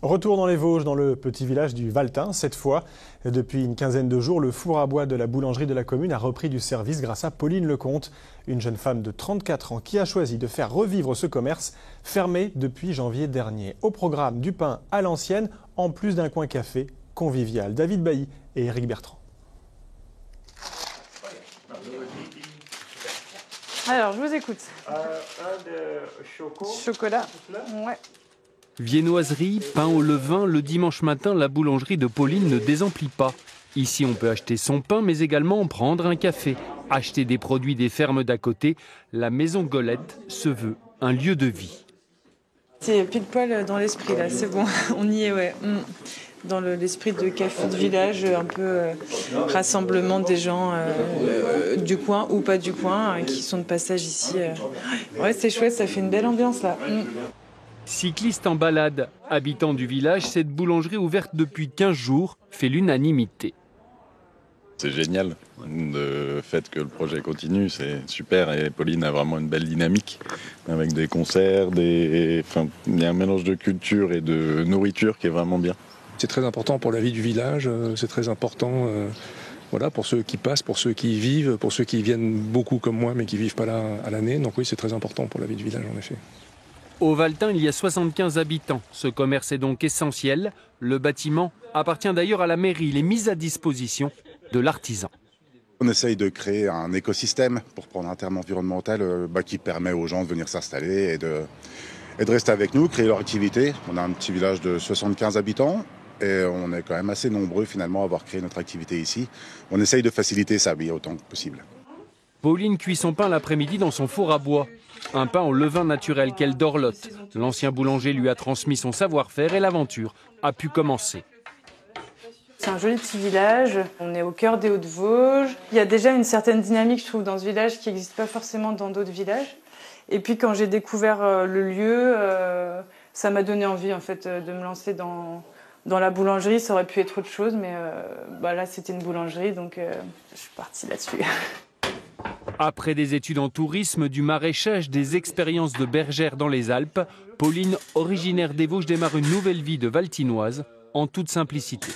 Retour dans les Vosges, dans le petit village du Valtin. Cette fois, depuis une quinzaine de jours, le four à bois de la boulangerie de la commune a repris du service grâce à Pauline Lecomte, une jeune femme de 34 ans qui a choisi de faire revivre ce commerce fermé depuis janvier dernier. Au programme, du pain à l'ancienne, en plus d'un coin café convivial. David Bailly et Éric Bertrand. Alors, je vous écoute. Un de Chocolat. Ouais. Viennoiserie, pain au levain, le dimanche matin, la boulangerie de Pauline ne désemplit pas. Ici, on peut acheter son pain, mais également prendre un café, acheter des produits des fermes d'à côté. La maison Golette se veut un lieu de vie. C'est pile poil dans l'esprit, là, c'est bon, on y est, ouais. Dans l'esprit de café de village, un peu rassemblement des gens du coin ou pas du coin, qui sont de passage ici. Ouais, c'est chouette, ça fait une belle ambiance, là. Cycliste en balade, habitant du village, cette boulangerie ouverte depuis 15 jours fait l'unanimité. C'est génial, le fait que le projet continue, c'est super et Pauline a vraiment une belle dynamique avec des concerts, il y a un mélange de culture et de nourriture qui est vraiment bien. C'est très important pour la vie du village, c'est très important pour ceux qui passent, pour ceux qui y vivent, pour ceux qui viennent beaucoup comme moi mais qui ne vivent pas là à l'année. Donc oui, c'est très important pour la vie du village en effet. Au Valtin, il y a 75 habitants. Ce commerce est donc essentiel. Le bâtiment appartient d'ailleurs à la mairie. Il est mis à disposition de l'artisan. On essaye de créer un écosystème pour prendre un terme environnemental qui permet aux gens de venir s'installer et de rester avec nous, créer leur activité. On a un petit village de 75 habitants et on est quand même assez nombreux finalement à avoir créé notre activité ici. On essaye de faciliter ça autant que possible. Pauline cuit son pain l'après-midi dans son four à bois. Un pain au levain naturel qu'elle dorlote. L'ancien boulanger lui a transmis son savoir-faire et l'aventure a pu commencer. C'est un joli petit village, on est au cœur des Hauts-de-Vosges. Il y a déjà une certaine dynamique, je trouve, dans ce village qui n'existe pas forcément dans d'autres villages. Et puis quand j'ai découvert le lieu, ça m'a donné envie en fait, de me lancer dans la boulangerie. Ça aurait pu être autre chose, mais là c'était une boulangerie, donc je suis partie là-dessus. Après des études en tourisme, du maraîchage, des expériences de bergère dans les Alpes, Pauline, originaire des Vosges, démarre une nouvelle vie de valtinoise en toute simplicité.